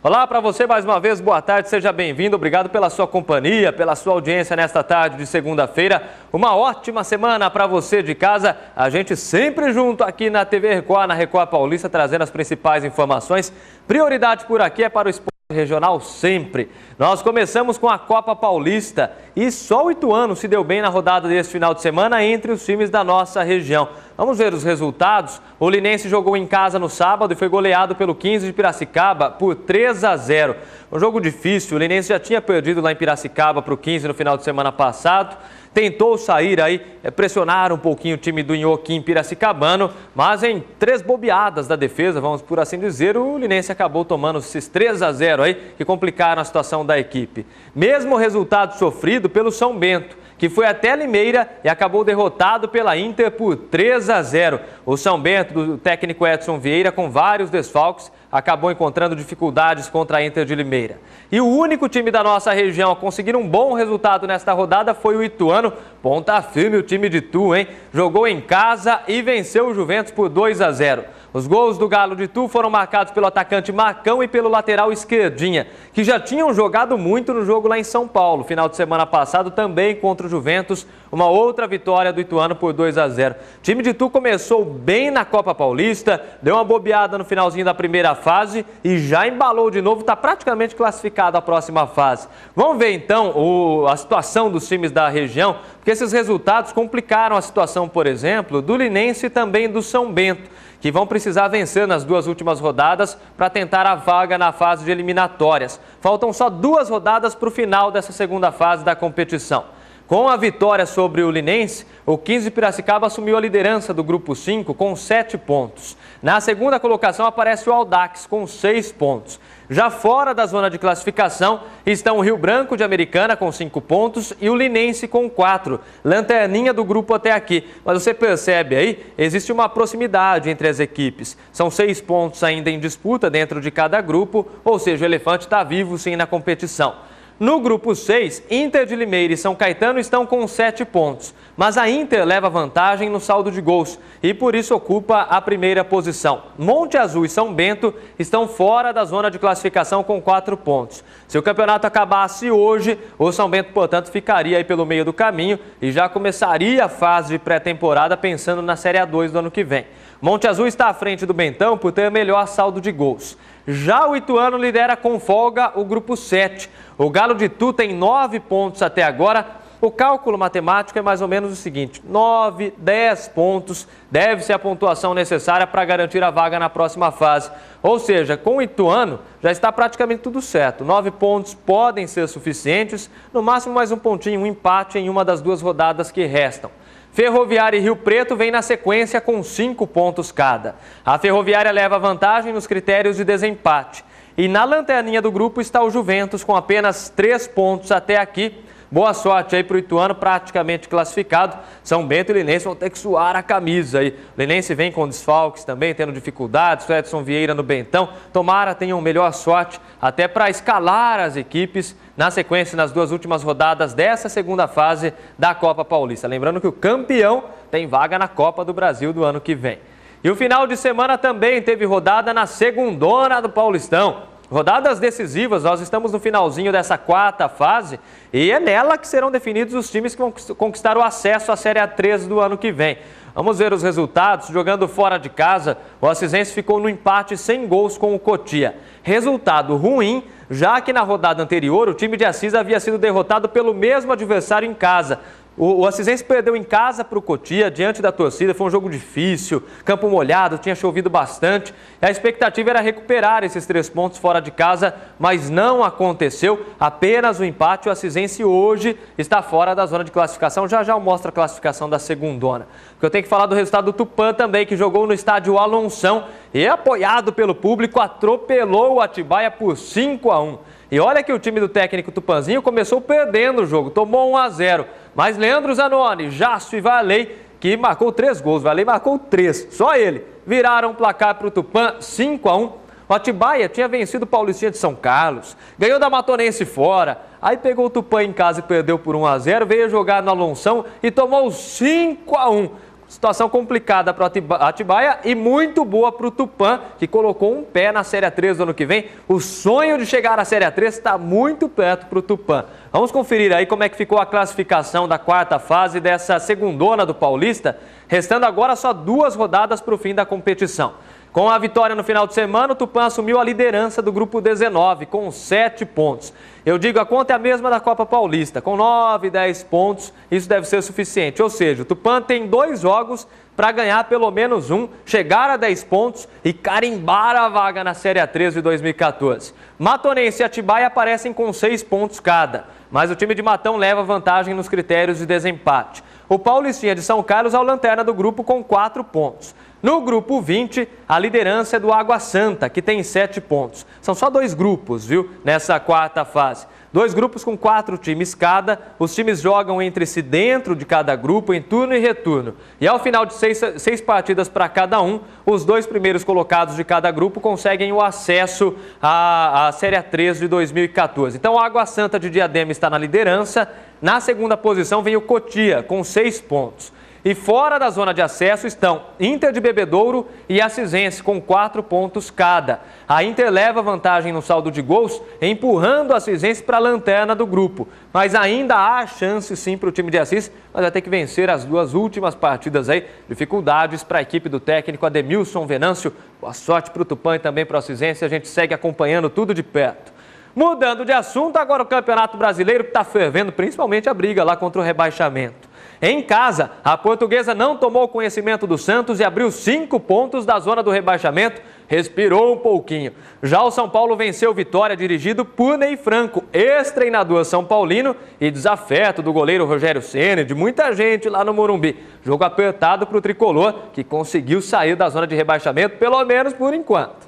Olá para você mais uma vez, boa tarde, seja bem-vindo, obrigado pela sua companhia, pela sua audiência nesta tarde de segunda-feira. Uma ótima semana para você de casa, a gente sempre junto aqui na TV Record, na Record Paulista, trazendo as principais informações. Prioridade por aqui é para o esporte regional sempre. Nós começamos com a Copa Paulista e só o Ituano se deu bem na rodada deste final de semana entre os times da nossa região. Vamos ver os resultados. O Linense jogou em casa no sábado e foi goleado pelo 15 de Piracicaba por 3-0. Um jogo difícil, o Linense já tinha perdido lá em Piracicaba para o 15 no final de semana passado. Tentou sair aí, pressionar um pouquinho o time do Inhoquim Piracicabano, mas em 3 bobeadas da defesa, vamos por assim dizer, o Linense acabou tomando esses 3-0 aí que complicaram a situação da equipe. Mesmo resultado sofrido pelo São Bento, que foi até Limeira e acabou derrotado pela Inter por 3-0. O São Bento, do técnico Edson Vieira, com vários desfalques, acabou encontrando dificuldades contra a Inter de Limeira. E o único time da nossa região a conseguir um bom resultado nesta rodada foi o Ituano. Ponta firme o time de Itu, hein? Jogou em casa e venceu o Juventus por 2-0. Os gols do Galo de Itu foram marcados pelo atacante Marcão e pelo lateral Esquerdinha, que já tinham jogado muito no jogo lá em São Paulo. Final de semana passado também contra o Juventus, uma outra vitória do Ituano por 2-0. O time de Itu começou bem na Copa Paulista, deu uma bobeada no finalzinho da primeira fase e já embalou de novo, está praticamente classificado à próxima fase. Vamos ver então a situação dos times da região, porque esses resultados complicaram a situação, por exemplo, do Linense e também do São Bento, que vão precisar vencer nas 2 últimas rodadas para tentar a vaga na fase de eliminatórias. Faltam só 2 rodadas para o final dessa segunda fase da competição. Com a vitória sobre o Linense, o 15 de Piracicaba assumiu a liderança do Grupo 5 com 7 pontos. Na segunda colocação aparece o Audax com 6 pontos. Já fora da zona de classificação estão o Rio Branco de Americana com 5 pontos e o Linense com 4. Lanterninha do grupo até aqui. Mas você percebe aí, existe uma proximidade entre as equipes. São 6 pontos ainda em disputa dentro de cada grupo, ou seja, o Elefante está vivo sim na competição. No grupo 6, Inter de Limeira e São Caetano estão com 7 pontos, mas a Inter leva vantagem no saldo de gols e por isso ocupa a primeira posição. Monte Azul e São Bento estão fora da zona de classificação com 4 pontos. Se o campeonato acabasse hoje, o São Bento, portanto, ficaria aí pelo meio do caminho e já começaria a fase de pré-temporada pensando na Série A2 do ano que vem. Monte Azul está à frente do Bentão por ter melhor saldo de gols. Já o Ituano lidera com folga o grupo 7. O Galo de Itu tem 9 pontos até agora. O cálculo matemático é mais ou menos o seguinte: 9, 10 pontos deve ser a pontuação necessária para garantir a vaga na próxima fase. Ou seja, com o Ituano já está praticamente tudo certo. 9 pontos podem ser suficientes, no máximo mais um pontinho, um empate em uma das 2 rodadas que restam. Ferroviária e Rio Preto vêm na sequência com 5 pontos cada. A Ferroviária leva vantagem nos critérios de desempate. E na lanterninha do grupo está o Juventus com apenas 3 pontos até aqui. Boa sorte aí para o Ituano, praticamente classificado. São Bento e Linense vão ter que suar a camisa aí. O Linense vem com desfalques também, tendo dificuldades. O Edson Vieira no Bentão. Tomara tenham melhor sorte até para escalar as equipes na sequência nas 2 últimas rodadas dessa segunda fase da Copa Paulista. Lembrando que o campeão tem vaga na Copa do Brasil do ano que vem. E o final de semana também teve rodada na segundona do Paulistão. Rodadas decisivas, nós estamos no finalzinho dessa 4ª fase e é nela que serão definidos os times que vão conquistar o acesso à Série A3 do ano que vem. Vamos ver os resultados. Jogando fora de casa, o Assisense ficou no empate sem gols com o Cotia. Resultado ruim, já que na rodada anterior o time de Assis havia sido derrotado pelo mesmo adversário em casa. O Assisense perdeu em casa para o Cotia, diante da torcida, foi um jogo difícil, campo molhado, tinha chovido bastante. A expectativa era recuperar esses 3 pontos fora de casa, mas não aconteceu, apenas o empate. O Assisense hoje está fora da zona de classificação, já eu mostro a classificação da segundona. Porque eu tenho que falar do resultado do Tupã também, que jogou no estádio Alonção e, apoiado pelo público, atropelou o Atibaia por 5-1. E olha que o time do técnico Tupanzinho começou perdendo o jogo, tomou 1-0. Mas Leandro Zanoni, Jácio e Valei, que marcou 3 gols, Valei marcou 3, só ele. Viraram o placar para o Tupã, 5-1. O Atibaia tinha vencido o Paulistinha de São Carlos, ganhou da Matonense fora, aí pegou o Tupã em casa e perdeu por 1-0, veio jogar no Alonção e tomou 5-1. Situação complicada para o Atibaia e muito boa para o Tupã, que colocou um pé na Série A3 do ano que vem. O sonho de chegar à Série A3 está muito perto para o Tupã. Vamos conferir aí como é que ficou a classificação da quarta fase dessa segundona do Paulista, restando agora só 2 rodadas para o fim da competição. Com a vitória no final de semana, o Tupã assumiu a liderança do grupo 19, com 7 pontos. Eu digo, a conta é a mesma da Copa Paulista, com 9, 10 pontos, isso deve ser suficiente. Ou seja, o Tupã tem 2 jogos para ganhar pelo menos um, chegar a 10 pontos e carimbar a vaga na Série A3 de 2014. Matonense e Atibaia aparecem com 6 pontos cada, mas o time de Matão leva vantagem nos critérios de desempate. O Paulistinha de São Carlos é o lanterna do grupo com 4 pontos. No grupo 20, a liderança é do Água Santa, que tem 7 pontos. São só 2 grupos, viu, nessa quarta fase. 2 grupos com 4 times cada. Os times jogam entre si dentro de cada grupo, em turno e retorno. E ao final de 6 partidas para cada um, os 2 primeiros colocados de cada grupo conseguem o acesso à Série A3 de 2014. Então, o Água Santa de Diadema está na liderança. Na segunda posição vem o Cotia, com 6 pontos. E fora da zona de acesso estão Inter de Bebedouro e Acisense, com 4 pontos cada. A Inter leva vantagem no saldo de gols, empurrando a Acisense para a lanterna do grupo. Mas ainda há chance sim para o time de Assis, mas vai ter que vencer as 2 últimas partidas aí. Dificuldades para a equipe do técnico Ademilson Venâncio. Boa sorte para o Tupã e também para o Acisense. A gente segue acompanhando tudo de perto. Mudando de assunto, agora o Campeonato Brasileiro que está fervendo, principalmente a briga lá contra o rebaixamento. Em casa, a Portuguesa não tomou conhecimento do Santos e abriu 5 pontos da zona do rebaixamento, respirou um pouquinho. Já o São Paulo venceu Vitória, dirigido por Ney Franco, ex-treinador são paulino e desafeto do goleiro Rogério Ceni, de muita gente lá no Morumbi. Jogo apertado para o tricolor, que conseguiu sair da zona de rebaixamento, pelo menos por enquanto.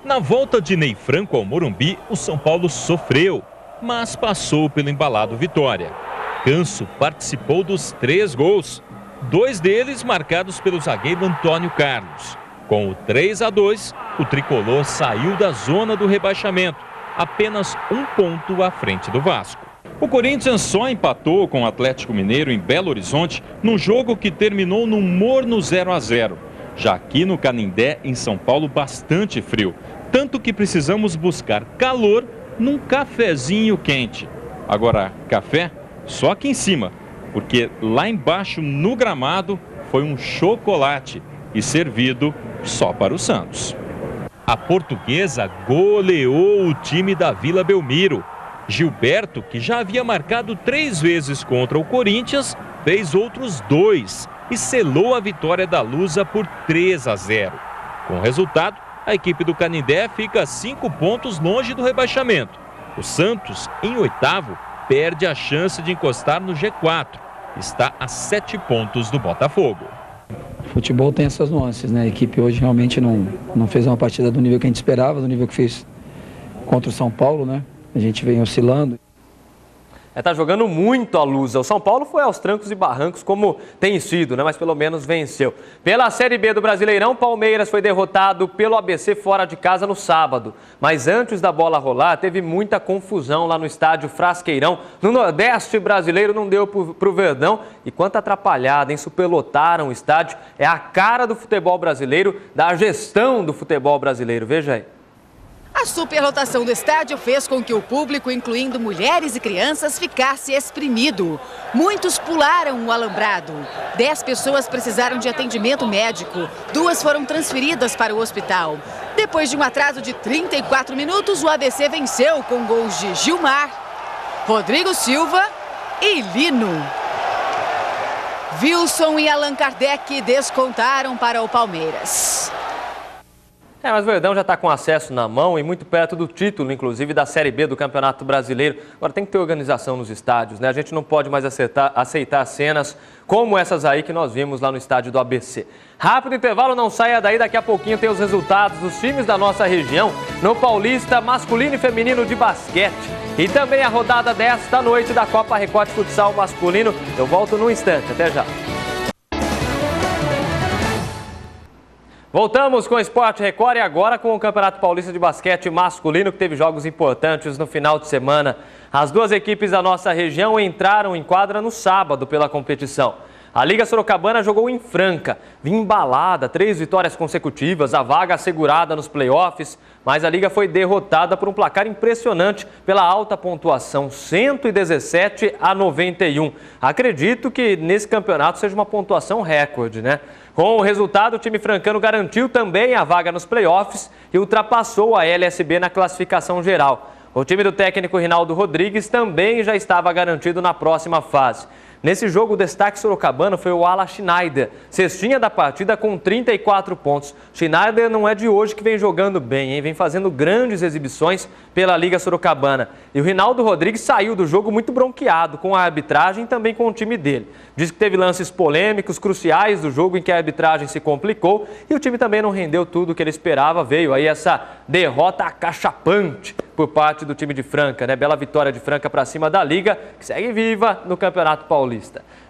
Na volta de Ney Franco ao Morumbi, o São Paulo sofreu, mas passou pelo embalado Vitória. Ganso participou dos 3 gols, 2 deles marcados pelo zagueiro Antônio Carlos. Com o 3-2, o tricolor saiu da zona do rebaixamento, apenas 1 ponto à frente do Vasco. O Corinthians só empatou com o Atlético Mineiro em Belo Horizonte num jogo que terminou num morno 0-0. Já aqui no Canindé, em São Paulo, bastante frio, tanto que precisamos buscar calor num cafezinho quente. Agora, café? Só aqui em cima, porque lá embaixo no gramado foi um chocolate e servido só para o Santos. A Portuguesa goleou o time da Vila Belmiro. Gilberto, que já havia marcado 3 vezes contra o Corinthians, fez outros 2 e selou a vitória da Lusa por 3-0. Com o resultado, a equipe do Canindé fica 5 pontos longe do rebaixamento. O Santos, em 8º, perde a chance de encostar no G4. Está a 7 pontos do Botafogo. O futebol tem essas nuances, né? A equipe hoje realmente não fez uma partida do nível que a gente esperava, do nível que fez contra o São Paulo, né? A gente vem oscilando. Tá jogando muito a Lusa. O São Paulo foi aos trancos e barrancos, como tem sido, né? Mas pelo menos venceu. Pela Série B do Brasileirão, Palmeiras foi derrotado pelo ABC fora de casa no sábado. Mas antes da bola rolar, teve muita confusão lá no estádio Frasqueirão. No Nordeste brasileiro não deu pro Verdão. E quanta atrapalhada, hein? Superlotaram o estádio. É a cara do futebol brasileiro, da gestão do futebol brasileiro. Veja aí. A superlotação do estádio fez com que o público, incluindo mulheres e crianças, ficasse exprimido. Muitos pularam o alambrado. 10 pessoas precisaram de atendimento médico. 2 foram transferidas para o hospital. Depois de um atraso de 34 minutos, o ABC venceu com gols de Gilmar, Rodrigo Silva e Lino. Wilson e Allan Kardec descontaram para o Palmeiras. Mas o Verdão já está com acesso na mão e muito perto do título, inclusive da Série B do Campeonato Brasileiro. Agora tem que ter organização nos estádios, né? A gente não pode mais aceitar cenas como essas aí que nós vimos lá no estádio do ABC. Rápido intervalo, não saia daí, daqui a pouquinho tem os resultados dos times da nossa região no Paulista masculino e feminino de basquete. E também a rodada desta noite da Copa Record Futsal masculino. Eu volto num instante, até já. Voltamos com o Esporte Record e agora com o Campeonato Paulista de Basquete masculino, que teve jogos importantes no final de semana. As 2 equipes da nossa região entraram em quadra no sábado pela competição. A Liga Sorocabana jogou em Franca, vinha embalada, 3 vitórias consecutivas, a vaga assegurada nos playoffs, mas a Liga foi derrotada por um placar impressionante pela alta pontuação, 117-91. Acredito que nesse campeonato seja uma pontuação recorde, né? Com o resultado, o time francano garantiu também a vaga nos playoffs e ultrapassou a LSB na classificação geral. O time do técnico Rinaldo Rodrigues também já estava garantido na próxima fase. Nesse jogo, o destaque sorocabano foi o Ala Schneider, cestinha da partida com 34 pontos. Schneider não é de hoje que vem jogando bem, hein? Vem fazendo grandes exibições pela Liga Sorocabana. E o Rinaldo Rodrigues saiu do jogo muito bronqueado com a arbitragem e também com o time dele. Diz que teve lances polêmicos, cruciais do jogo em que a arbitragem se complicou e o time também não rendeu tudo o que ele esperava. Veio aí essa derrota acachapante por parte do time de Franca, né? Bela vitória de Franca para cima da Liga, que segue viva no Campeonato Paulista.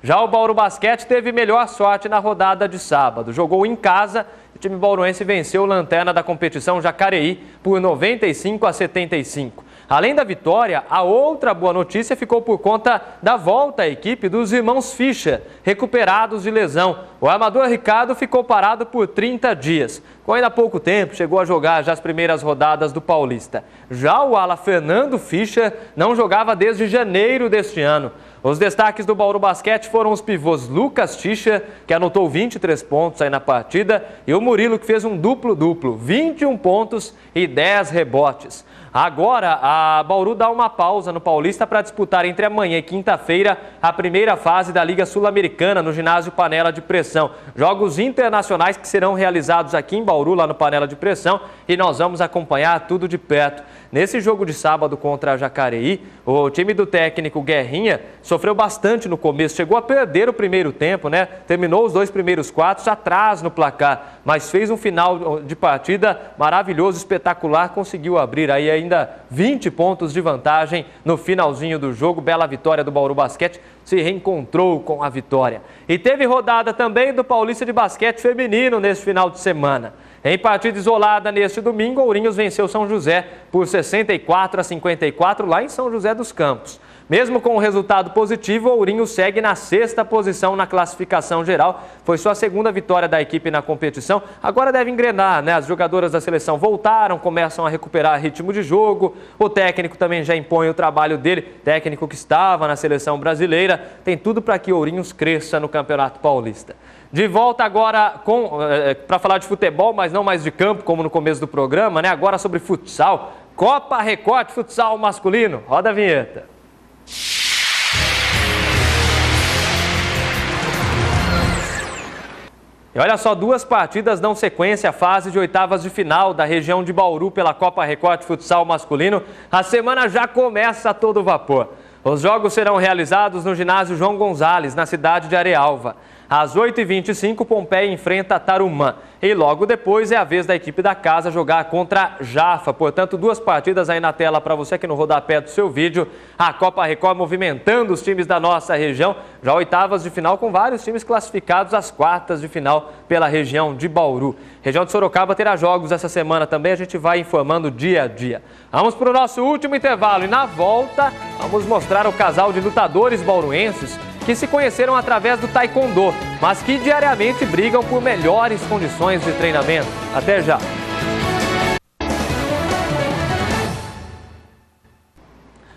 Já o Bauru Basquete teve melhor sorte na rodada de sábado. Jogou em casa, o time bauruense venceu o lanterna da competição Jacareí por 95-75. Além da vitória, a outra boa notícia ficou por conta da volta à equipe dos irmãos Fischer, recuperados de lesão. O armador Ricardo ficou parado por 30 dias. Com ainda pouco tempo, chegou a jogar já as primeiras rodadas do Paulista. Já o ala Fernando Fischer não jogava desde janeiro deste ano. Os destaques do Bauru Basquete foram os pivôs Lucas Tischer, que anotou 23 pontos aí na partida, e o Murilo, que fez um duplo-duplo, 21 pontos e 10 rebotes. Agora, a Bauru dá uma pausa no Paulista para disputar entre amanhã e quinta-feira a primeira fase da Liga Sul-Americana no ginásio Panela de Pressão. Jogos internacionais que serão realizados aqui em Bauru, lá no Panela de Pressão, e nós vamos acompanhar tudo de perto. Nesse jogo de sábado contra a Jacareí, o time do técnico Guerrinha sofreu bastante no começo, chegou a perder o primeiro tempo, né? Terminou os 2 primeiros quartos atrás no placar, mas fez um final de partida maravilhoso, espetacular, conseguiu abrir aí ainda 20 pontos de vantagem no finalzinho do jogo. Bela vitória do Bauru Basquete, se reencontrou com a vitória. E teve rodada também do Paulista de Basquete Feminino neste final de semana. Em partida isolada neste domingo, Ourinhos venceu São José por 64-54 lá em São José dos Campos. Mesmo com o resultado positivo, Ourinhos segue na 6ª posição na classificação geral. Foi sua segunda vitória da equipe na competição. Agora deve engrenar, né? As jogadoras da seleção voltaram, começam a recuperar ritmo de jogo. O técnico também já impõe o trabalho dele. Técnico que estava na seleção brasileira. Tem tudo para que Ourinhos cresça no Campeonato Paulista. De volta agora para falar de futebol, mas não mais de campo, como no começo do programa, né? Agora sobre futsal. Copa Record Futsal Masculino. Roda a vinheta. E olha só, 2 partidas dão sequência à fase de oitavas de final da região de Bauru pela Copa Record Futsal Masculino. A semana já começa a todo vapor. Os jogos serão realizados no ginásio João Gonzalez, na cidade de Arealva. Às 8h25, Pompeia enfrenta Tarumã. E logo depois é a vez da equipe da casa jogar contra Jafa. Portanto, 2 partidas aí na tela para você aqui no rodapé do seu vídeo. A Copa Record movimentando os times da nossa região. Já oitavas de final com vários times classificados às quartas de final pela região de Bauru. Região de Sorocaba terá jogos essa semana também. A gente vai informando dia a dia. Vamos para o nosso último intervalo. E na volta, vamos mostrar o casal de lutadores bauruenses que se conheceram através do taekwondo, mas que diariamente brigam por melhores condições de treinamento. Até já!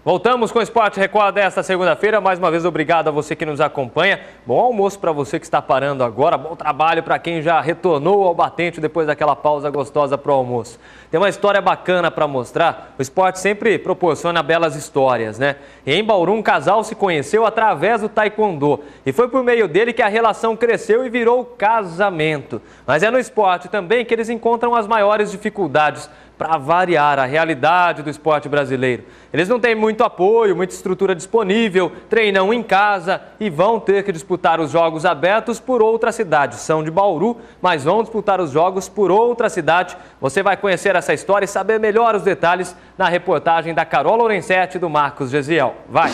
Voltamos com o Esporte Record desta segunda-feira. Mais uma vez, obrigado a você que nos acompanha. Bom almoço para você que está parando agora. Bom trabalho para quem já retornou ao batente depois daquela pausa gostosa para o almoço. Tem uma história bacana para mostrar. O esporte sempre proporciona belas histórias, né? E em Bauru, um casal se conheceu através do taekwondo. E foi por meio dele que a relação cresceu e virou casamento. Mas é no esporte também que eles encontram as maiores dificuldades para variar a realidade do esporte brasileiro. Eles não têm muito apoio, muita estrutura disponível, treinam em casa e vão ter que disputar os jogos abertos por outra cidade. São de Bauru, mas vão disputar os jogos por outra cidade. Você vai conhecer essa história e saber melhor os detalhes na reportagem da Carol Lorenzetti e do Marcos Gesiel. Vai!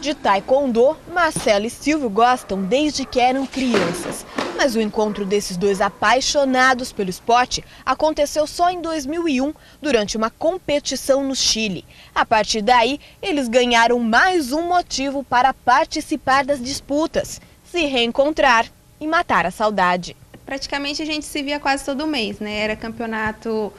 De taekwondo, Marcelo e Silvio gostam desde que eram crianças. Mas o encontro desses dois apaixonados pelo esporte aconteceu só em 2001, durante uma competição no Chile. A partir daí, eles ganharam mais um motivo para participar das disputas. se reencontrar e matar a saudade. Praticamente a gente se via quase todo mês, né? Era campeonato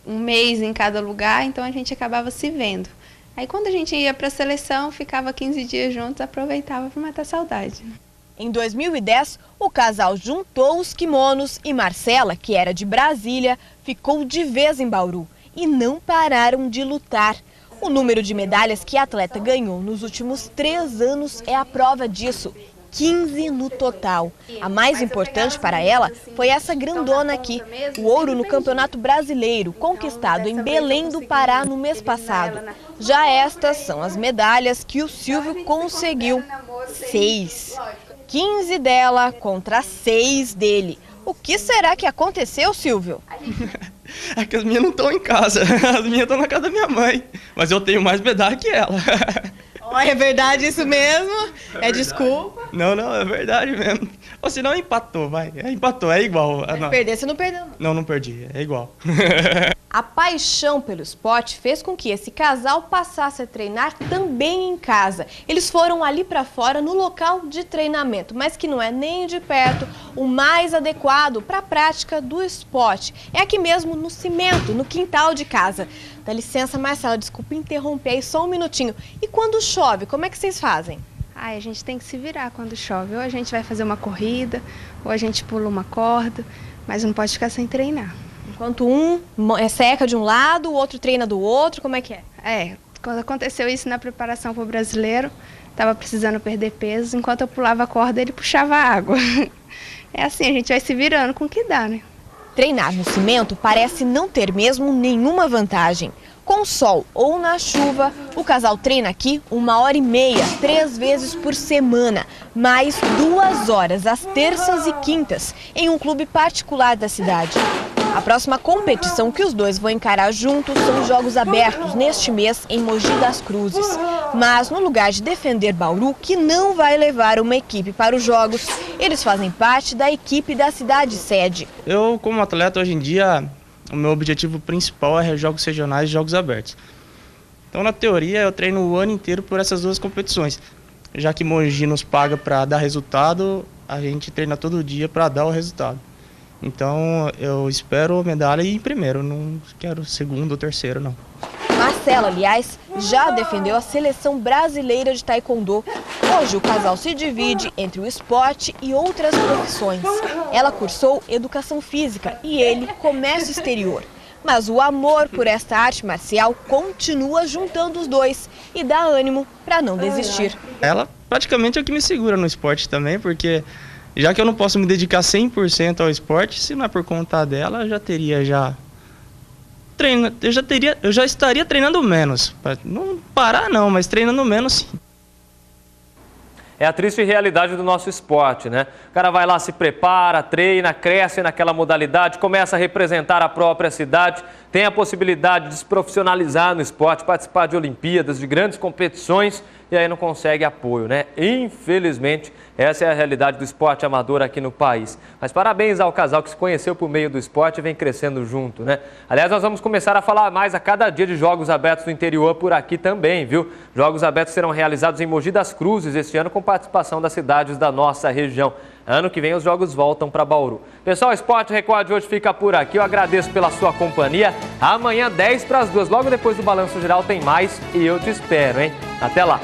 um mês em cada lugar, então a gente acabava se vendo. Aí quando a gente ia para a seleção, ficava 15 dias juntos, aproveitava para matar a saudade. Em 2010, o casal juntou os kimonos e Marcela, que era de Brasília, ficou de vez em Bauru e não pararam de lutar. O número de medalhas que a atleta ganhou nos últimos 3 anos é a prova disso. 15 no total. A mais importante para ela foi essa grandona aqui, o ouro no Campeonato Brasileiro, conquistado em Belém do Pará no mês passado. Já estas são as medalhas que o Silvio conseguiu. 6. 15 dela contra 6 dele. O que será que aconteceu, Silvio? É que as minhas não estão em casa, as minhas estão na casa da minha mãe, mas eu tenho mais medalha que ela. É verdade isso mesmo? É desculpa? Não, é verdade mesmo. Ou senão empatou, vai. Empatou, é igual. Perder, você não perdeu, não? Não perdi, é igual. A paixão pelo esporte fez com que esse casal passasse a treinar também em casa. Eles foram ali para fora no local de treinamento, mas que não é nem de perto o mais adequado para a prática do esporte. É aqui mesmo no cimento, no quintal de casa. Dá licença, Marcela, desculpa interromper aí só um minutinho. E quando chove, como é que vocês fazem? A gente tem que se virar quando chove. Ou a gente vai fazer uma corrida, ou a gente pula uma corda, mas não pode ficar sem treinar. Enquanto um seca de um lado, o outro treina do outro, como é que é? Quando aconteceu isso na preparação para o brasileiro, estava precisando perder peso, enquanto eu pulava a corda, ele puxava a água. É assim, a gente vai se virando com o que dá, né? Treinar no cimento parece não ter mesmo nenhuma vantagem. Com sol ou na chuva, o casal treina aqui 1h30, 3 vezes por semana, mais 2 horas às terças e quintas, em um clube particular da cidade. A próxima competição que os dois vão encarar juntos são os Jogos Abertos neste mês em Mogi das Cruzes. Mas no lugar de defender Bauru, que não vai levar uma equipe para os Jogos, eles fazem parte da equipe da cidade sede. Eu, como atleta, hoje em dia, o meu objetivo principal é Jogos Regionais e Jogos Abertos. Então, na teoria, eu treino o ano inteiro por essas 2 competições. Já que Mogi nos paga para dar resultado, a gente treina todo dia para dar o resultado. Então, eu espero medalha em primeiro, não quero segundo ou terceiro, não. Marcela, aliás, já defendeu a seleção brasileira de taekwondo. Hoje o casal se divide entre o esporte e outras profissões. Ela cursou educação física e ele comércio exterior. Mas o amor por esta arte marcial continua juntando os dois e dá ânimo para não desistir. Ela praticamente é o que me segura no esporte também, porque já que eu não posso me dedicar 100% ao esporte, se não é por conta dela, eu já estaria treinando menos. Não parar não, mas treinando menos sim. É a triste realidade do nosso esporte, né? O cara vai lá, se prepara, treina, cresce naquela modalidade, começa a representar a própria cidade, tem a possibilidade de se profissionalizar no esporte, participar de Olimpíadas, de grandes competições e aí não consegue apoio, né? Infelizmente, essa é a realidade do esporte amador aqui no país. Mas parabéns ao casal que se conheceu por meio do esporte e vem crescendo junto, né? Aliás, nós vamos começar a falar mais a cada dia de Jogos Abertos do interior por aqui também, viu? Jogos Abertos serão realizados em Mogi das Cruzes este ano com participação das cidades da nossa região. Ano que vem os jogos voltam para Bauru. Pessoal, o Esporte Record de hoje fica por aqui. Eu agradeço pela sua companhia. Amanhã, 1:50, logo depois do Balanço Geral, tem mais e eu te espero, hein? Até lá!